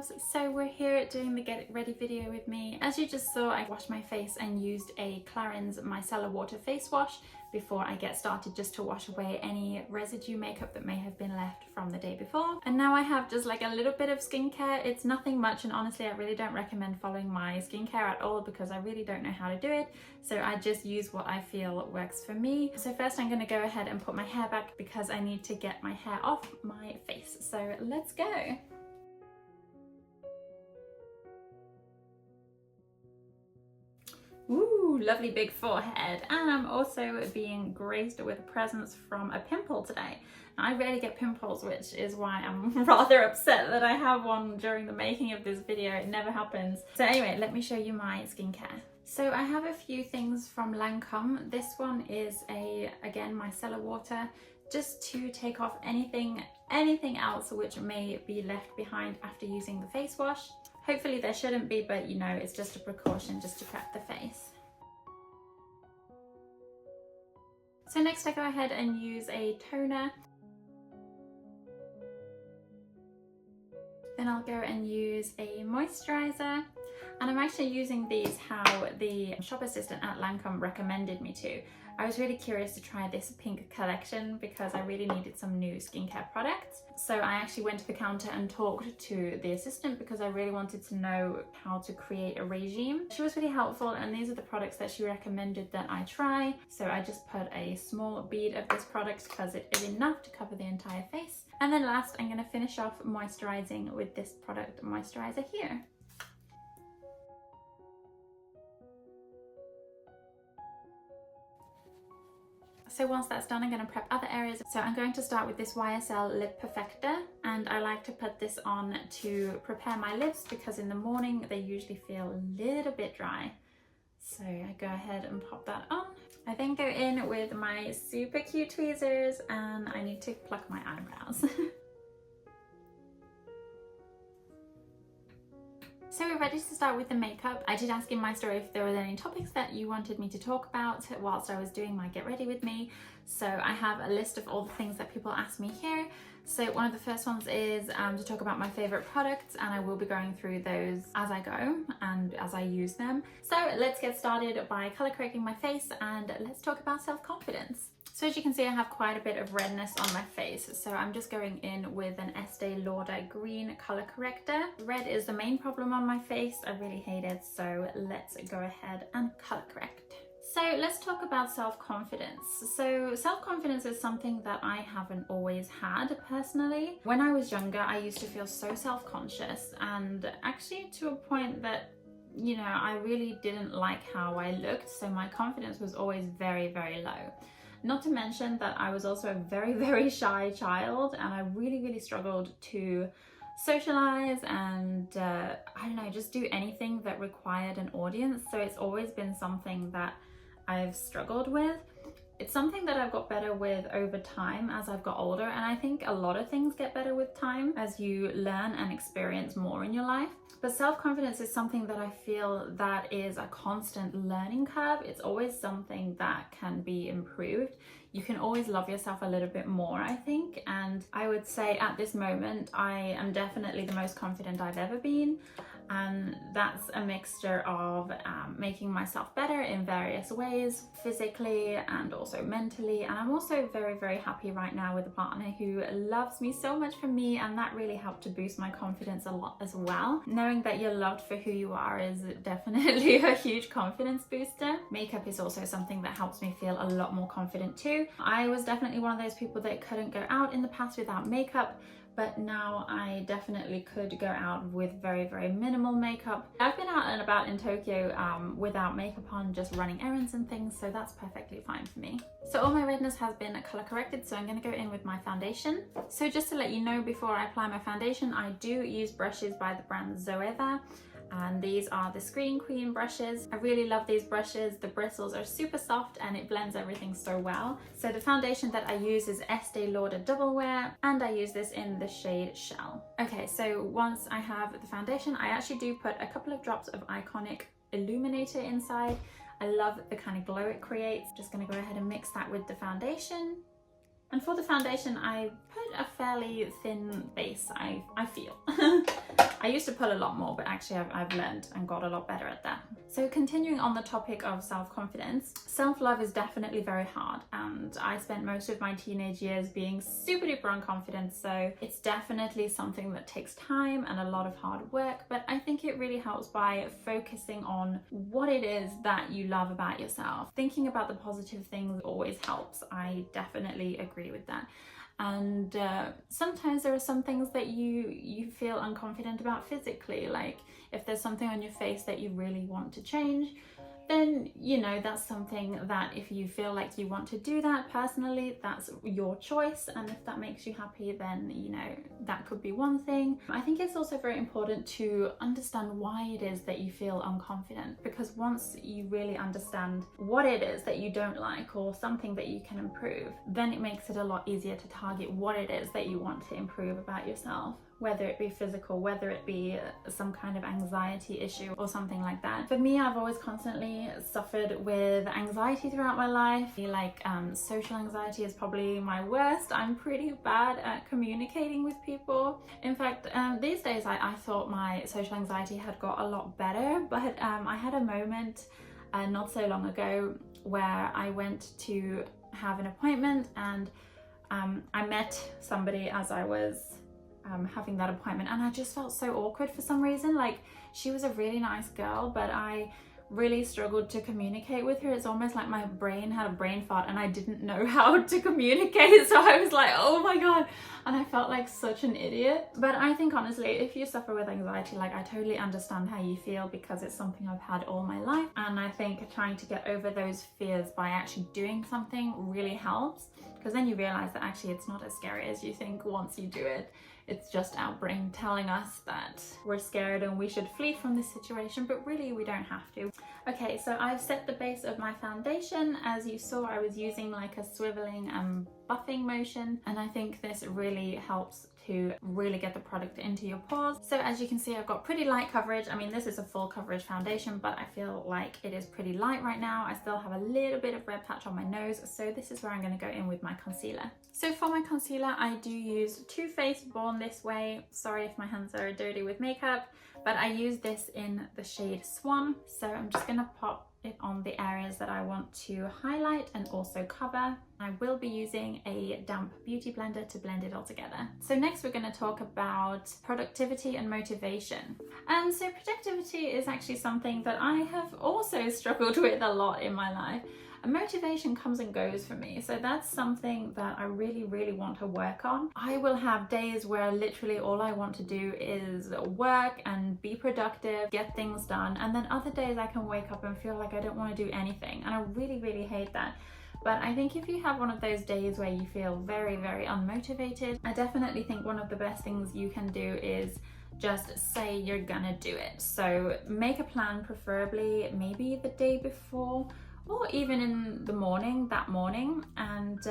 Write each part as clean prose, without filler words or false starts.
loves, so we're here doing the get ready video with me. As you just saw, I washed my face and used a Clarins micellar water face wash before I get started, just to wash away any residue makeup that may have been left from the day before. And now I have just like a little bit of skincare. It's nothing much, and honestly I really don't recommend following my skincare at all because I really don't know how to do it, so I just use what I feel works for me. So first I'm going to go ahead and put my hair back because I need to get my hair off my face, so let's go. Ooh, lovely big forehead, and I'm also being graced with presents from a pimple today. Now, I rarely get pimples, which is why I'm rather upset that I have one during the making of this video. It never happens. So anyway, let me show you my skincare. So I have a few things from Lancome. This one is again micellar water, just to take off anything else which may be left behind after using the face wash. Hopefully there shouldn't be, but you know, it's just a precaution just to prep the face. So next I go ahead and use a toner. Then I'll go and use a moisturizer. And I'm actually using these how the shop assistant at Lancome recommended me to. I was really curious to try this pink collection because I really needed some new skincare products. So I actually went to the counter and talked to the assistant because I really wanted to know how to create a regime. She was really helpful, and these are the products that she recommended that I try. So I just put a small bead of this product because it is enough to cover the entire face. And then last, I'm going to finish off moisturizing with this product moisturizer here. So once that's done, I'm going to prep other areas. So I'm going to start with this YSL Lip Perfector, and I like to put this on to prepare my lips because in the morning they usually feel a little bit dry. So I go ahead and pop that on. I then go in with my super cute tweezers, and I need to pluck my eyebrows. So we're ready to start with the makeup. I did ask in my story if there were any topics that you wanted me to talk about whilst I was doing my get ready with me. So I have a list of all the things that people ask me here. So one of the first ones is to talk about my favorite products, and I will be going through those as I go and as I use them. So let's get started by color correcting my face, and let's talk about self-confidence. So as you can see, I have quite a bit of redness on my face, so I'm just going in with an Estee Lauder green color corrector. Red is the main problem on my face. I really hate it, so let's go ahead and color correct. So let's talk about self-confidence. So self-confidence is something that I haven't always had personally. When I was younger, I used to feel so self-conscious, and actually to a point that, you know, I really didn't like how I looked, so my confidence was always very, very low. Not to mention that I was also a very, very shy child, and I really struggled to socialize and I don't know, just do anything that required an audience. So it's always been something that I've struggled with. It's something that I've got better with over time as I've got older, and I think a lot of things get better with time as you learn and experience more in your life. But self-confidence is something that I feel that is a constant learning curve. It's always something that can be improved. You can always love yourself a little bit more, I think. And I would say at this moment, I am definitely the most confident I've ever been. And that's a mixture of making myself better in various ways, physically and also mentally. And I'm also very happy right now with a partner who loves me so much for me, and that really helped to boost my confidence a lot as well. Knowing that you're loved for who you are is definitely a huge confidence booster. Makeup is also something that helps me feel a lot more confident too. I was definitely one of those people that couldn't go out in the past without makeup, but now I definitely could go out with very minimal makeup. I've been out and about in Tokyo without makeup on, just running errands and things, so that's perfectly fine for me. So all my redness has been color corrected, so I'm going to go in with my foundation. So just to let you know, before I apply my foundation, I do use brushes by the brand Zoeva. And these are the Screen Queen brushes. I really love these brushes. The bristles are super soft and it blends everything so well. So the foundation that I use is Estee Lauder Double Wear, and I use this in the shade Shell. Okay, so once I have the foundation, I actually do put a couple of drops of Iconic Illuminator inside. I love the kind of glow it creates. Just gonna go ahead and mix that with the foundation. And for the foundation, I put a fairly thin base, I feel. I used to put a lot more, but actually I've learned and got a lot better at that. So continuing on the topic of self-confidence, self-love is definitely very hard, and I spent most of my teenage years being super duper unconfident, so it's definitely something that takes time and a lot of hard work, but I think it really helps by focusing on what it is that you love about yourself. Thinking about the positive things always helps. I definitely agree with that. And sometimes there are some things that you feel unconfident about physically, like if there's something on your face that you really want to change, then you know that's something that if you feel like you want to do that personally, that's your choice, and if that makes you happy, then you know that could be one thing. I think it's also very important to understand why it is that you feel unconfident, because once you really understand what it is that you don't like or something that you can improve, then it makes it a lot easier to target what it is that you want to improve about yourself. Whether it be physical, whether it be some kind of anxiety issue or something like that. For me, I've always constantly suffered with anxiety throughout my life. Like social anxiety is probably my worst. I'm pretty bad at communicating with people. In fact, these days I thought my social anxiety had got a lot better, but I had a moment not so long ago where I went to have an appointment, and I met somebody as I was having that appointment, and I just felt so awkward for some reason. Like, she was a really nice girl, but I really struggled to communicate with her. It's almost like my brain had a brain fart and I didn't know how to communicate, so I was like, oh my god, and I felt like such an idiot. But I think honestly, if you suffer with anxiety, like, I totally understand how you feel, because it's something I've had all my life, and I think trying to get over those fears by actually doing something really helps, because then you realize that actually it's not as scary as you think once you do it. It's just our brain telling us that we're scared and we should flee from this situation, but really we don't have to. Okay, so I've set the base of my foundation. As you saw, I was using like a swiveling and buffing motion, and I think this really helps to really get the product into your pores. So as you can see, I've got pretty light coverage. I mean, this is a full coverage foundation, but I feel like it is pretty light right now. I still have a little bit of red patch on my nose, so this is where I'm going to go in with my concealer. So for my concealer, I do use Too Faced Born This Way. Sorry if my hands are dirty with makeup, but I use this in the shade Swan. So I'm just going to pop it on the areas that I want to highlight and also cover. I will be using a damp beauty blender to blend it all together. So next we're going to talk about productivity and motivation. So productivity is actually something that I have also struggled with a lot in my life. And motivation comes and goes for me, so that's something that I really want to work on. I will have days where literally all I want to do is work and be productive, get things done, and then other days I can wake up and feel like I don't want to do anything, and I really hate that. But I think if you have one of those days where you feel very unmotivated, I definitely think one of the best things you can do is just say you're gonna do it. So make a plan, preferably maybe the day before, or even in the morning, and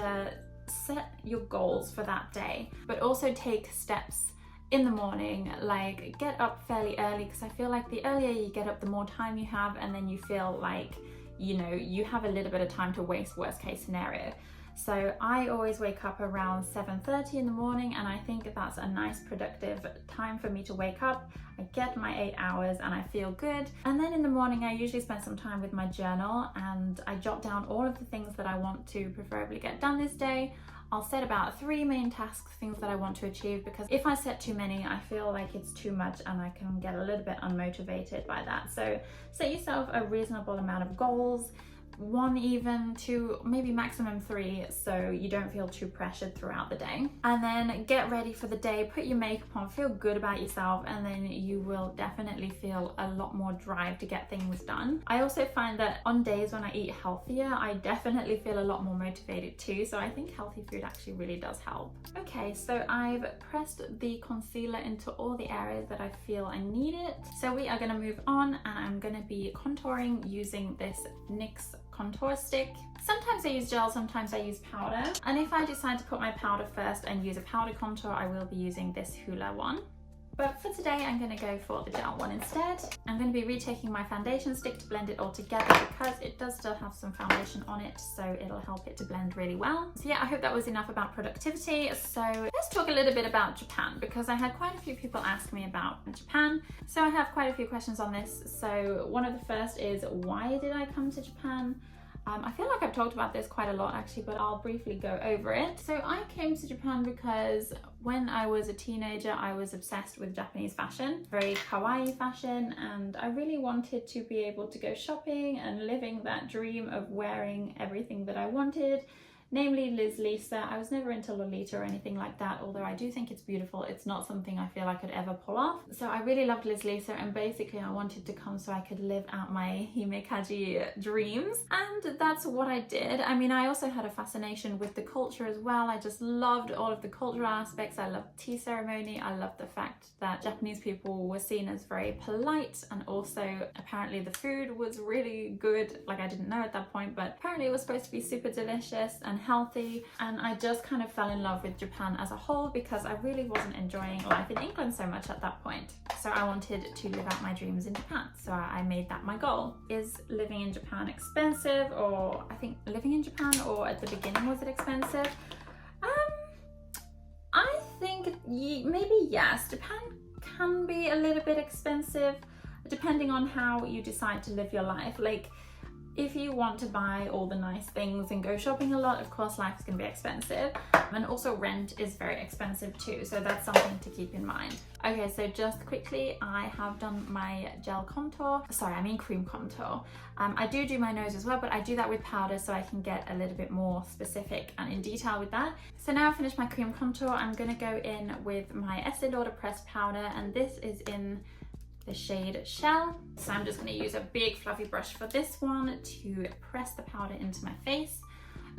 set your goals for that day. But also take steps in the morning, like get up fairly early, because I feel like the earlier you get up, the more time you have, and then you feel like, you know, you have a little bit of time to waste, worst case scenario. So I always wake up around 7:30 in the morning, and I think that's a nice productive time for me to wake up. I get my 8 hours and I feel good. And then in the morning I usually spend some time with my journal, and I jot down all of the things that I want to preferably get done this day. I'll set about 3 main tasks, things that I want to achieve, because if I set too many, I feel like it's too much and I can get a little bit unmotivated by that. So set yourself a reasonable amount of goals, 1, even 2, maybe maximum 3, so you don't feel too pressured throughout the day. And then get ready for the day, put your makeup on, feel good about yourself, and then you will definitely feel a lot more drive to get things done. I also find that on days when I eat healthier, I definitely feel a lot more motivated too, so I think healthy food actually really does help. Okay, so I've pressed the concealer into all the areas that I feel I need it. So we are going to move on, and I'm going to be contouring using this NYX contour stick. Sometimes I use gel, sometimes I use powder, and if I decide to put my powder first and use a powder contour, I will be using this Hoola one. But for today, I'm going to go for the gel one instead. I'm going to be retaking my foundation stick to blend it all together because it does still have some foundation on it, so it'll help it to blend really well. So yeah, I hope that was enough about productivity. So let's talk a little bit about Japan, because I had quite a few people ask me about Japan. So I have quite a few questions on this. So one of the first is, why did I come to Japan? I feel like I've talked about this quite a lot actually, but I'll briefly go over it. So I came to Japan because when I was a teenager, I was obsessed with Japanese fashion, very kawaii fashion, and I really wanted to be able to go shopping and living that dream of wearing everything that I wanted. Namely Liz Lisa. I was never into Lolita or anything like that, although I do think it's beautiful. It's not something I feel I could ever pull off. So I really loved Liz Lisa, and basically I wanted to come so I could live out my himekaji dreams, and that's what I did. I mean, I also had a fascination with the culture as well. I just loved all of the cultural aspects. I loved tea ceremony. I loved the fact that Japanese people were seen as very polite, and also apparently the food was really good. Like, I didn't know at that point, but apparently it was supposed to be super delicious and healthy, and I just kind of fell in love with Japan as a whole because I really wasn't enjoying life in England so much at that point. So I wanted to live out my dreams in Japan, so I made that my goal. Is living in Japan expensive? Or I think living in Japan, or at the beginning, was it expensive? I think maybe yes. Japan can be a little bit expensive depending on how you decide to live your life. Like, if you want to buy all the nice things and go shopping a lot, of course life is going to be expensive. And also rent is very expensive too, so that's something to keep in mind. Okay, so just quickly, I have done my gel contour. Sorry, I mean cream contour. I do my nose as well, but I do that with powder so I can get a little bit more specific and in detail with that. So now I've finished my cream contour, I'm going to go in with my Estee Lauder pressed powder, and this is in the shade Shell. So I'm just going to use a big fluffy brush for this one to press the powder into my face.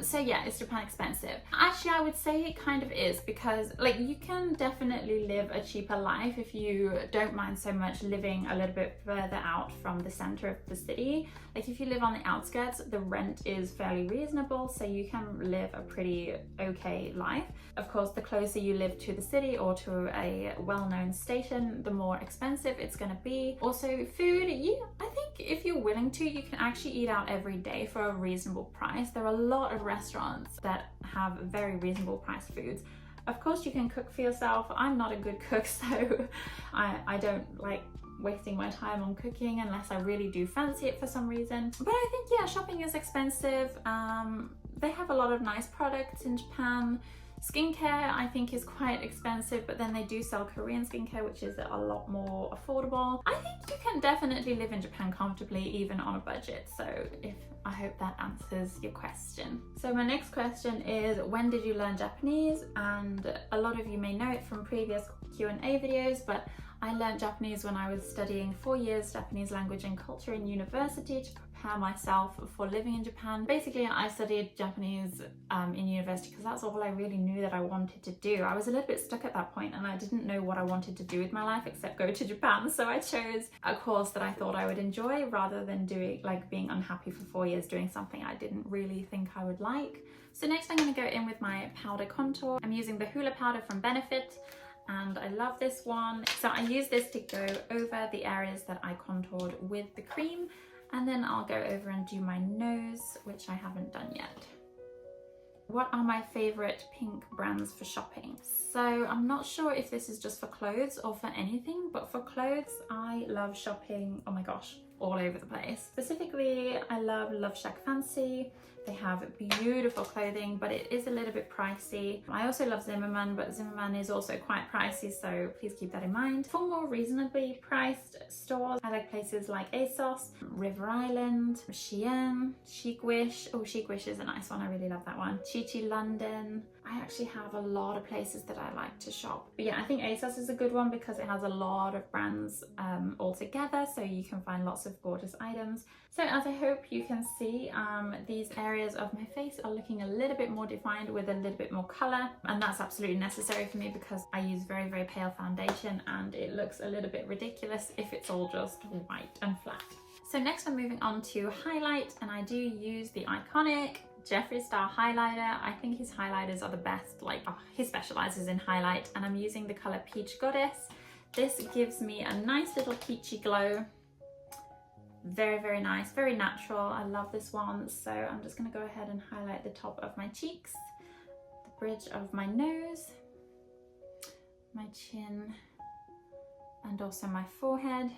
So yeah, is Japan expensive? Actually, I would say it kind of is, because like you can definitely live a cheaper life if you don't mind so much living a little bit further out from the center of the city. Like if you live on the outskirts, the rent is fairly reasonable, so you can live a pretty okay life. Of course, the closer you live to the city or to a well-known station, the more expensive it's going to be. Also food, I think if you're willing to, you can actually eat out every day for a reasonable price. There are a lot of restaurants that have very reasonable priced foods. Of course you can cook for yourself. I'm not a good cook, so I don't like wasting my time on cooking unless I really do fancy it for some reason. But I think yeah, shopping is expensive. They have a lot of nice products in Japan. Skincare I think is quite expensive, but then they do sell Korean skincare, which is a lot more affordable. I think you can definitely live in Japan comfortably even on a budget. So I hope that answers your question. So my next question is, when did you learn Japanese? And a lot of you may know it from previous Q&A videos, but I learned Japanese when I was studying 4 years Japanese language and culture in university to prepare myself for living in Japan. Basically, I studied Japanese in university because that's all I really knew that I wanted to do. I was a little bit stuck at that point and I didn't know what I wanted to do with my life except go to Japan. So I chose a course that I thought I would enjoy rather than being unhappy for 4 years doing something I didn't really think I would like. So next I'm going to go in with my powder contour. I'm using the Hoola powder from Benefit, and I love this one. So I use this to go over the areas that I contoured with the cream, and then I'll go over and do my nose, which I haven't done yet. What are my favorite pink brands for shopping? So I'm not sure if this is just for clothes or for anything, but for clothes I love shopping, oh my gosh, all over the place. Specifically, I love Love Shack Fancy. They have beautiful clothing, but it is a little bit pricey. I also love Zimmermann, but Zimmermann is also quite pricey, so please keep that in mind. For more reasonably priced stores, I like places like ASOS, River Island, Shein, Chic Wish. Oh, Chic Wish is a nice one, I really love that one. Chi Chi London. I actually have a lot of places that I like to shop. But yeah, I think ASOS is a good one because it has a lot of brands all together, so you can find lots of gorgeous items. So as I hope you can see, these areas of my face are looking a little bit more defined with a little bit more color, and that's absolutely necessary for me because I use very, very pale foundation and it looks a little bit ridiculous if it's all just white and flat. So next I'm moving on to highlight, and I do use the iconic Jeffree Star highlighter. I think his highlighters are the best. He specializes in highlight, and I'm using the color Peach Goddess This gives me a nice little peachy glow. Very, very nice, very natural. I love this one. So I'm just gonna go ahead and highlight the top of my cheeks, the bridge of my nose, my chin, and also my forehead.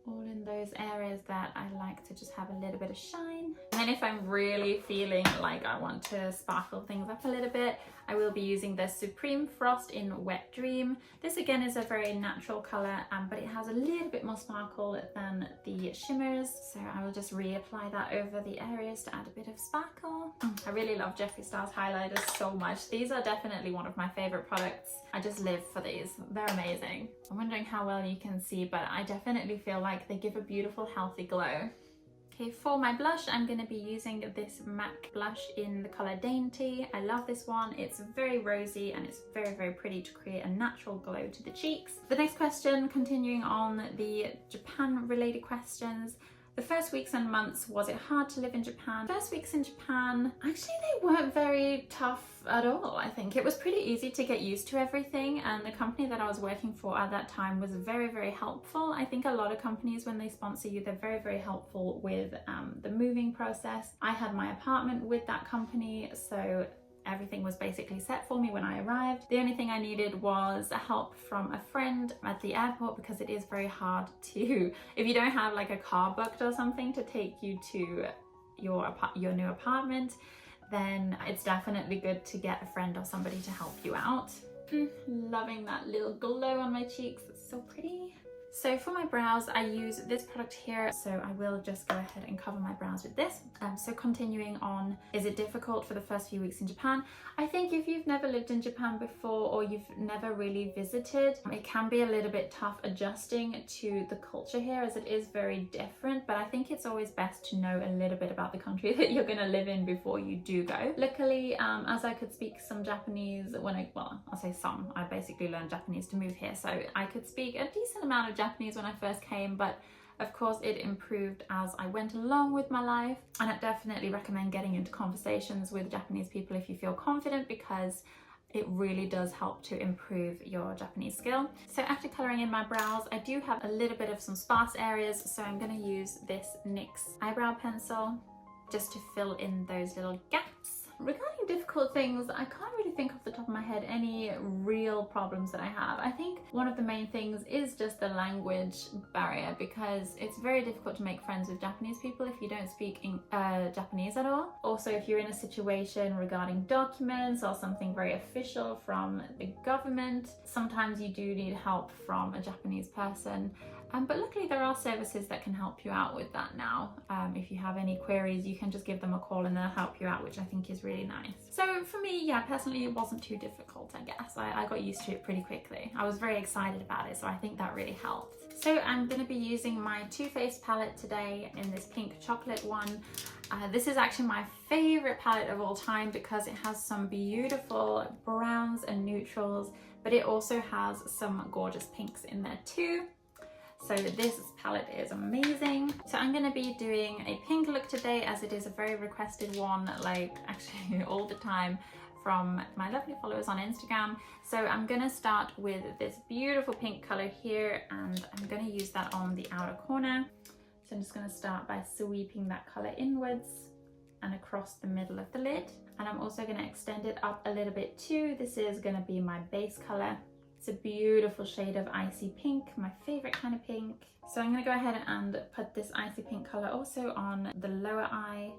All in those areas that I like to just have a little bit of shine. And then if I'm really feeling like I want to sparkle things up a little bit, I will be using the Supreme Frost in Wet Dream. This again is a very natural color, but it has a little bit more sparkle than the shimmers. So I will just reapply that over the areas to add a bit of sparkle. I really love Jeffree Star's highlighters so much. These are definitely one of my favorite products. I just live for these. They're amazing. I'm wondering how well you can see, but I definitely feel like they give a beautiful, healthy glow. Okay, for my blush, I'm going to be using this MAC blush in the color Dainty. I love this one. It's very rosy and it's very, very pretty to create a natural glow to the cheeks. The next question, continuing on the Japan related questions. The first weeks and months, was it hard to live in Japan? First weeks in Japan, actually they weren't very tough at all, I think. It was pretty easy to get used to everything, and the company that I was working for at that time was very, very helpful. I think a lot of companies, when they sponsor you, they're very, very helpful with the moving process. I had my apartment with that company, so everything was basically set for me when I arrived. The only thing I needed was help from a friend at the airport, because it is very hard to, if you don't have like a car booked or something to take you to your new apartment, then it's definitely good to get a friend or somebody to help you out. Loving that little glow on my cheeks, it's so pretty. So for my brows, I use this product here, so I will just go ahead and cover my brows with this. So continuing on, is it difficult for the first few weeks in Japan? I think if you've never lived in Japan before, or you've never really visited, it can be a little bit tough adjusting to the culture here, as it is very different, but I think it's always best to know a little bit about the country that you're going to live in before you do go. Luckily, as I could speak some Japanese well, I'll say some, I basically learned Japanese to move here, so I could speak a decent amount of Japanese when I first came, but of course it improved as I went along with my life, and I definitely recommend getting into conversations with Japanese people if you feel confident, because it really does help to improve your Japanese skill. So after colouring in my brows, I do have a little bit of some sparse areas, so I'm going to use this NYX eyebrow pencil just to fill in those little gaps. Regarding difficult things, I can't really think off the top of my head any real problems that I have. I think one of the main things is just the language barrier, because it's very difficult to make friends with Japanese people if you don't speak Japanese at all. Also, if you're in a situation regarding documents or something very official from the government, sometimes you do need help from a Japanese person. But luckily there are services that can help you out with that now. If you have any queries, you can just give them a call and they'll help you out, which I think is really nice. So for me, yeah, personally it wasn't too difficult, I guess. I got used to it pretty quickly. I was very excited about it, so I think that really helped. So I'm going to be using my Too Faced palette today in this pink chocolate one. This is actually my favorite palette of all time, because it has some beautiful browns and neutrals, but it also has some gorgeous pinks in there too. So this palette is amazing. So I'm going to be doing a pink look today, as it is a very requested one, like actually all the time from my lovely followers on Instagram. So I'm going to start with this beautiful pink color here, and I'm going to use that on the outer corner. So I'm just going to start by sweeping that color inwards and across the middle of the lid. And I'm also going to extend it up a little bit too. This is going to be my base color. It's a beautiful shade of icy pink, my favorite kind of pink. So I'm going to go ahead and put this icy pink color also on the lower eye.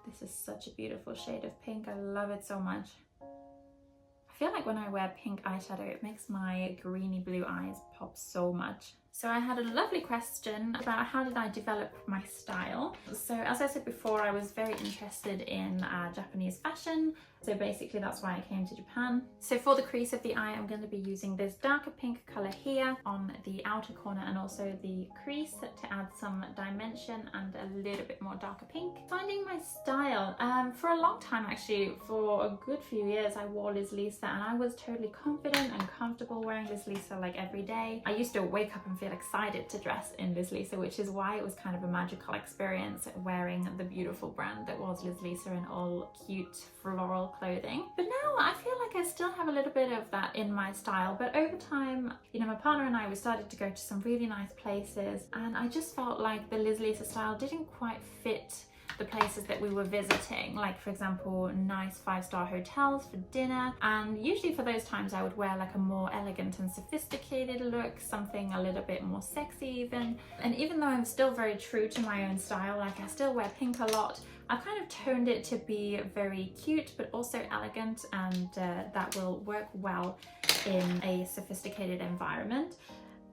This is such a beautiful shade of pink. I love it so much. I feel like when I wear pink eyeshadow, it makes my greeny blue eyes pop so much. So I had a lovely question about how did I develop my style. So as I said before, I was very interested in Japanese fashion. So basically that's why I came to Japan. So for the crease of the eye, I'm going to be using this darker pink color here on the outer corner and also the crease to add some dimension and a little bit more darker pink. Finding my style. For a long time, actually, for a good few years, I wore Liz Lisa and I was totally confident and comfortable wearing Liz Lisa like every day. I used to wake up and feel excited to dress in Liz Lisa, which is why it was kind of a magical experience wearing the beautiful brand that was Liz Lisa in all cute floral clothing. But now I feel like I still have a little bit of that in my style, but over time, you know, my partner and I, we started to go to some really nice places, and I just felt like the Liz Lisa style didn't quite fit the places that we were visiting, like for example nice 5-star hotels for dinner, and usually for those times I would wear like a more elegant and sophisticated look, something a little bit more sexy even. And even though I'm still very true to my own style, like I still wear pink a lot, I've kind of toned it to be very cute but also elegant, and that will work well in a sophisticated environment.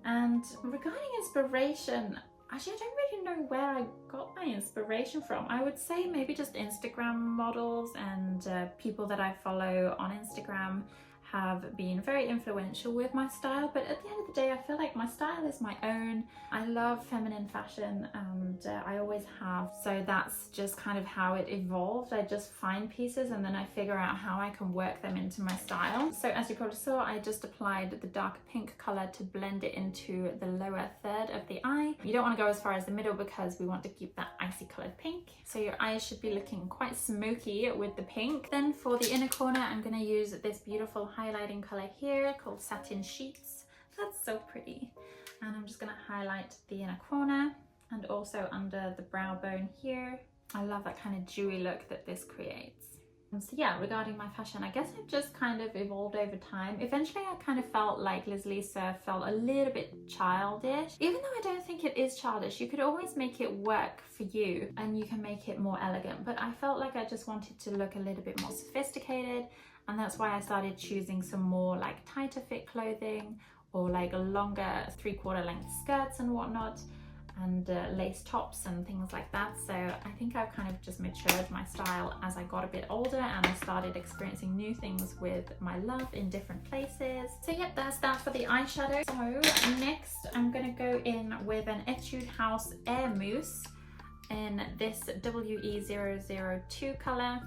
And regarding inspiration, actually, I don't really know where I got my inspiration from. I would say maybe just Instagram models and people that I follow on Instagram have been very influential with my style, but at the end of the day I feel like my style is my own. I love feminine fashion, and I always have, so that's just kind of how it evolved. I just find pieces and then I figure out how I can work them into my style. So as you probably saw, I just applied the dark pink color to blend it into the lower third of the eye. You don't want to go as far as the middle because we want to keep that icy colored pink, so your eyes should be looking quite smoky with the pink. Then for the inner corner, I'm going to use this beautiful highlighting color here called Satin Sheets. That's so pretty. And I'm just going to highlight the inner corner and also under the brow bone here. I love that kind of dewy look that this creates. And so yeah, regarding my fashion, I guess I've just kind of evolved over time. Eventually I kind of felt like Liz Lisa felt a little bit childish. Even though I don't think it is childish, you could always make it work for you and you can make it more elegant. But I felt like I just wanted to look a little bit more sophisticated, and that's why I started choosing some more like tighter fit clothing or like longer 3/4 length skirts and whatnot, and lace tops and things like that. So I think I've kind of just matured my style as I got a bit older and I started experiencing new things with my love in different places. So yep, that's that for the eyeshadow. So next I'm gonna go in with an Etude House Air Mousse in this WE002 color.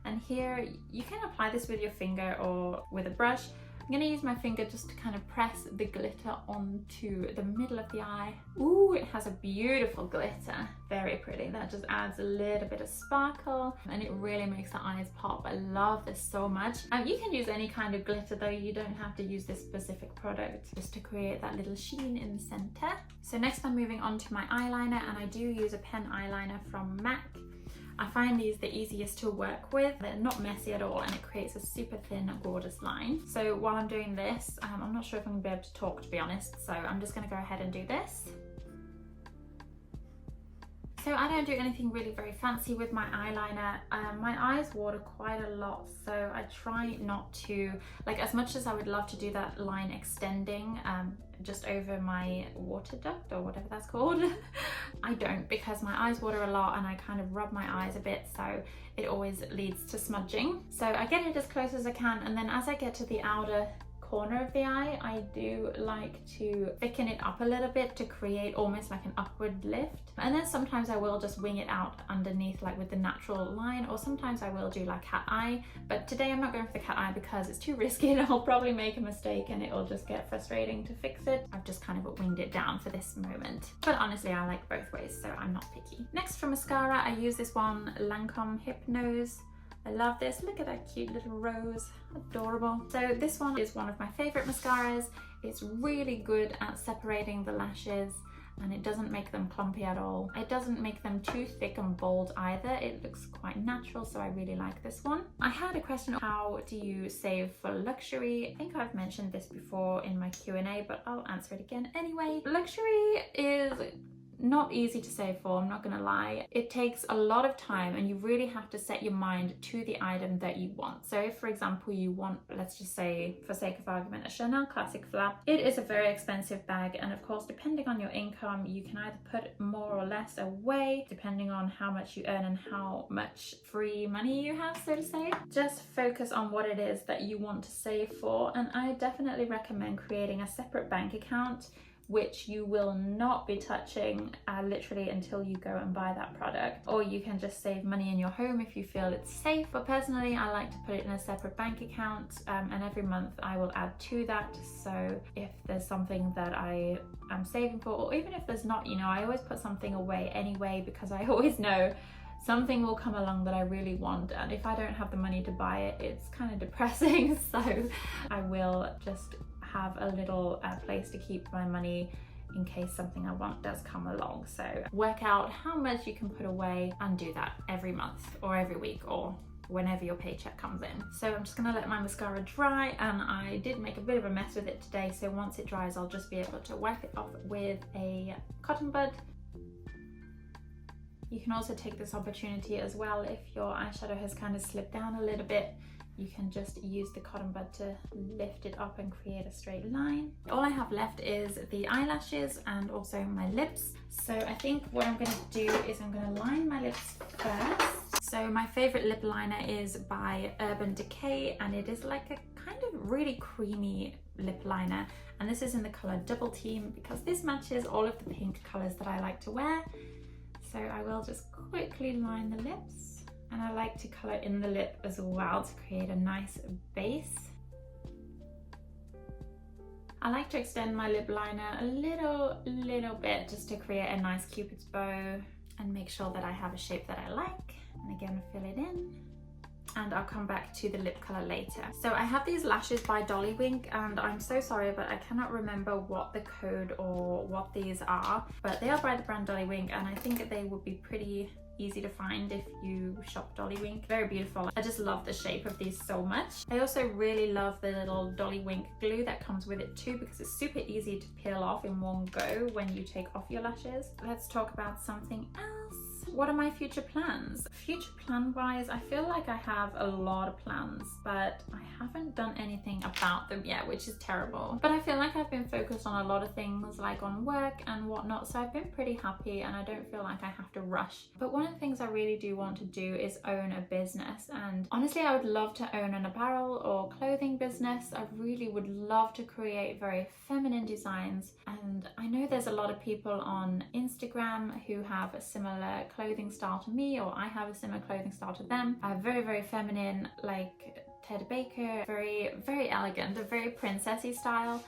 And here you can apply this with your finger or with a brush. I'm gonna use my finger just to kind of press the glitter onto the middle of the eye. Ooh, it has a beautiful glitter, very pretty. That just adds a little bit of sparkle and it really makes the eyes pop. I love this so much. You can use any kind of glitter though, you don't have to use this specific product, just to create that little sheen in the center. So next I'm moving on to my eyeliner, and I do use a pen eyeliner from MAC. I find these the easiest to work with. They're not messy at all and it creates a super thin, gorgeous line. So while I'm doing this, I'm not sure if I'm gonna be able to talk, to be honest, so I'm just gonna go ahead and do this. So I don't do anything really very fancy with my eyeliner. My eyes water quite a lot, so I try not to, like, as much as I would love to do that line extending just over my water duct or whatever that's called, I don't, because my eyes water a lot and I kind of rub my eyes a bit, so it always leads to smudging. So I get it as close as I can, and then as I get to the outer corner of the eye, I do like to thicken it up a little bit to create almost like an upward lift. And then sometimes I will just wing it out underneath, like with the natural line, or sometimes I will do like cat eye. But today I'm not going for the cat eye because it's too risky and I'll probably make a mistake and it'll just get frustrating to fix it. I've just kind of winged it down for this moment. But honestly, I like both ways, so I'm not picky. Next, for mascara, I use this one, Lancome Hypnose. I love this. Look at that cute little rose, adorable. So this one is one of my favorite mascaras. It's really good at separating the lashes and it doesn't make them clumpy at all. It doesn't make them too thick and bold either. It looks quite natural, so I really like this one. I had a question, how do you save for luxury? I think I've mentioned this before in my Q&A, but I'll answer it again anyway. Luxury is not easy to save for, I'm not gonna lie. It takes a lot of time and you really have to set your mind to the item that you want. So if, for example, you want, let's just say for sake of argument, a Chanel Classic Flap, it is a very expensive bag, and of course depending on your income you can either put more or less away depending on how much you earn and how much free money you have, so to say. Just focus on what it is that you want to save for, and I definitely recommend creating a separate bank account which you will not be touching literally until you go and buy that product. Or you can just save money in your home if you feel it's safe. But personally, I like to put it in a separate bank account, and every month I will add to that. So if there's something that I am saving for, or even if there's not, you know, I always put something away anyway, because I always know something will come along that I really want, and if I don't have the money to buy it, it's kind of depressing. So I will just have a little place to keep my money in case something I want does come along. So work out how much you can put away and do that every month or every week or whenever your paycheck comes in. So I'm just gonna let my mascara dry, and I did make a bit of a mess with it today, so once it dries I'll just be able to wipe it off with a cotton bud. You can also take this opportunity as well, if your eyeshadow has kind of slipped down a little bit, you can just use the cotton bud to lift it up and create a straight line. All I have left is the eyelashes and also my lips. So I think what I'm going to do is I'm going to line my lips first. So my favorite lip liner is by Urban Decay, and it is like a kind of really creamy lip liner. And this is in the color Double Team, because this matches all of the pink colors that I like to wear. So I will just quickly line the lips, and I like to color in the lip as well to create a nice base. I like to extend my lip liner a little bit just to create a nice cupid's bow and make sure that I have a shape that I like, and again fill it in. And I'll come back to the lip color later. So I have these lashes by Dollywink, and I'm so sorry, but I cannot remember what the code or what these are, but they are by the brand Dollywink, and I think that they would be pretty easy to find if you shop Dollywink. Very beautiful. I just love the shape of these so much. I also really love the little Dollywink glue that comes with it too, because it's super easy to peel off in one go when you take off your lashes. Let's talk about something else. What are my future plans? Future plan wise, I feel like I have a lot of plans, but I haven't done anything about them yet, which is terrible. But I feel like I've been focused on a lot of things, like on work and whatnot, so I've been pretty happy and I don't feel like I have to rush. But one of the things I really do want to do is own a business, and honestly I would love to own an apparel or clothing business. I really would love to create very feminine designs, and I know there's a lot of people on Instagram who have a similar clothing style to me, or I have a similar clothing style to them. Very feminine, like Ted Baker, very elegant, a very princessy style.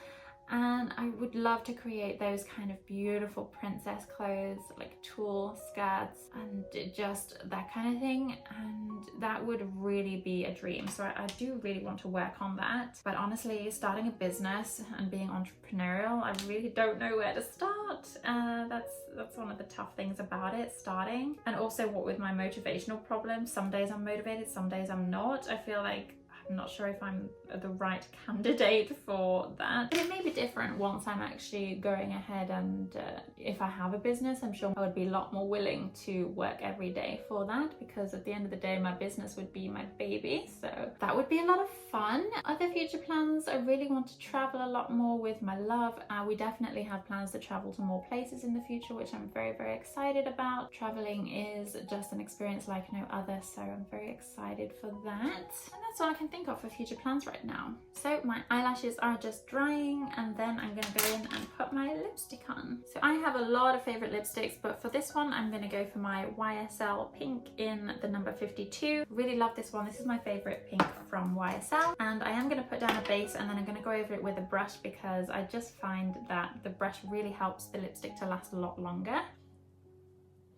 And I would love to create those kind of beautiful princess clothes, like tulle skirts and just that kind of thing, and that would really be a dream. So I do really want to work on that. But honestly, starting a business and being entrepreneurial, I really don't know where to start. That's one of the tough things about it, starting. And also what with my motivational problems, some days I'm motivated, some days I'm not. I feel like I'm not sure if I'm the right candidate for that. But it may be different once I'm actually going ahead, and if I have a business, I'm sure I would be a lot more willing to work every day for that, because at the end of the day my business would be my baby, so that would be a lot of fun. Other future plans, I really want to travel a lot more with my love. We definitely have plans to travel to more places in the future, which I'm very excited about. Traveling is just an experience like no other, so I'm very excited for that. And that's all I can think of for future plans right now. So my eyelashes are just drying, and then I'm gonna go in and put my lipstick on. So I have a lot of favorite lipsticks, but for this one I'm gonna go for my YSL pink in the number 52. Really love this one. This is my favorite pink from YSL, and I am gonna put down a base, and then I'm gonna go over it with a brush, because I just find that the brush really helps the lipstick to last a lot longer.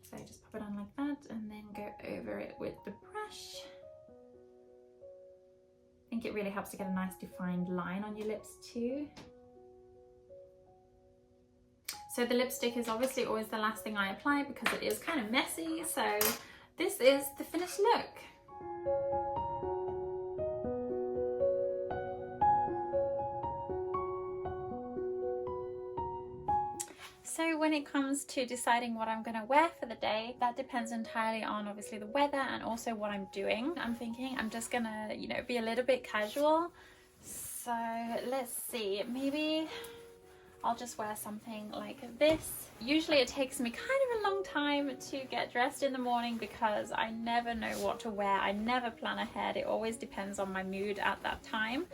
So just pop it on like that, and then go over it with the brush. I think it really helps to get a nice defined line on your lips too. So the lipstick is obviously always the last thing I apply, because it is kind of messy. So this is the finished look. So when it comes to deciding what I'm going to wear for the day, that depends entirely on obviously the weather and also what I'm doing. I'm thinking I'm just gonna, you know, be a little bit casual. So let's see, maybe I'll just wear something like this. Usually it takes me kind of a long time to get dressed in the morning, because I never know what to wear. I never plan ahead. It always depends on my mood at that time.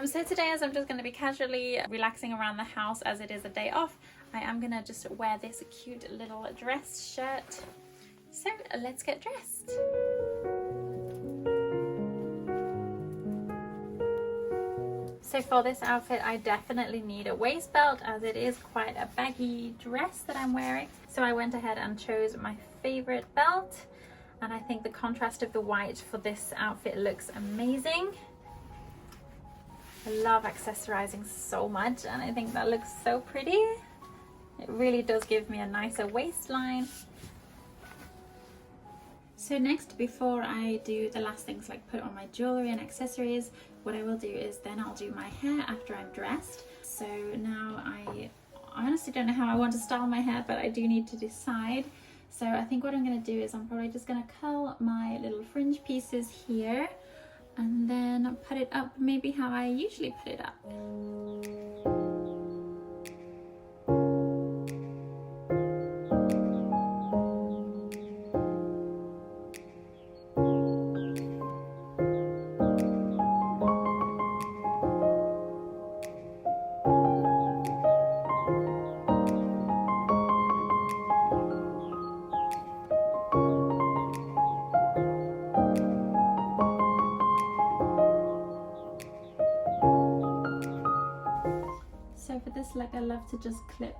So today, as I'm just going to be casually relaxing around the house as it is a day off, I am going to just wear this cute little dress shirt. So let's get dressed. So for this outfit, I definitely need a waist belt as it is quite a baggy dress that I'm wearing. So I went ahead and chose my favorite belt, and I think the contrast of the white for this outfit looks amazing. I love accessorizing so much, and I think that looks so pretty. It really does give me a nicer waistline. So next, before I do the last things like put on my jewelry and accessories, what I will do is then I'll do my hair after I'm dressed. So now I honestly don't know how I want to style my hair, but I do need to decide. So I think what I'm going to do is I'm probably just going to curl my little fringe pieces here and then put it up maybe how I usually put it up. So for this look, I love to just clip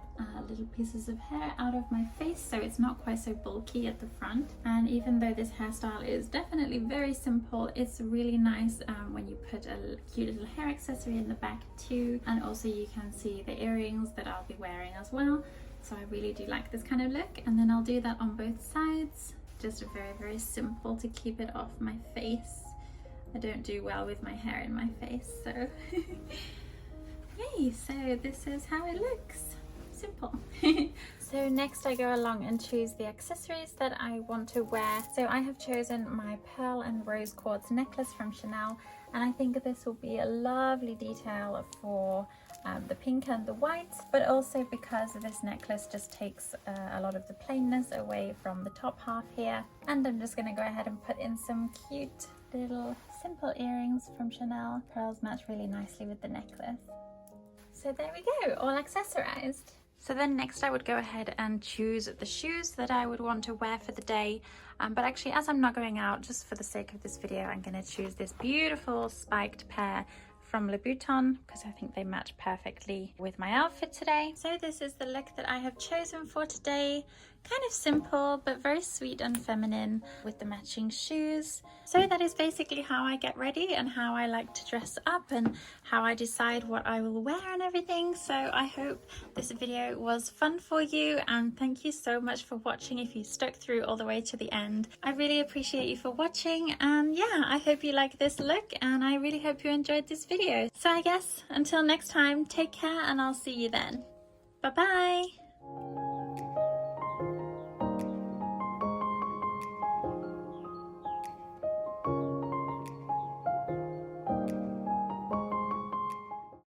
little pieces of hair out of my face so it's not quite so bulky at the front. And even though this hairstyle is definitely very simple, it's really nice when you put a cute little hair accessory in the back too. And also you can see the earrings that I'll be wearing as well. So I really do like this kind of look. And then I'll do that on both sides. Just very, very simple to keep it off my face. I don't do well with my hair in my face, so yay, so this is how it looks. Simple. So next I go along and choose the accessories that I want to wear. So I have chosen my pearl and rose quartz necklace from Chanel, and I think this will be a lovely detail for the pink and the white, but also because this necklace just takes a lot of the plainness away from the top half here. And I'm just going to go ahead and put in some cute little simple earrings from Chanel. Pearls match really nicely with the necklace. So there we go, all accessorized. So then next I would go ahead and choose the shoes that I would want to wear for the day. But actually, as I'm not going out, just for the sake of this video, I'm going to choose this beautiful spiked pair from Louboutin because I think they match perfectly with my outfit today. So this is the look that I have chosen for today. Kind of simple but very sweet and feminine with the matching shoes. So that is basically how I get ready and how I like to dress up and how I decide what I will wear and everything. So I hope this video was fun for you, and thank you so much for watching if you stuck through all the way to the end. I really appreciate you for watching, and yeah, I hope you like this look and I really hope you enjoyed this video. So I guess until next time, take care and I'll see you then. Bye bye!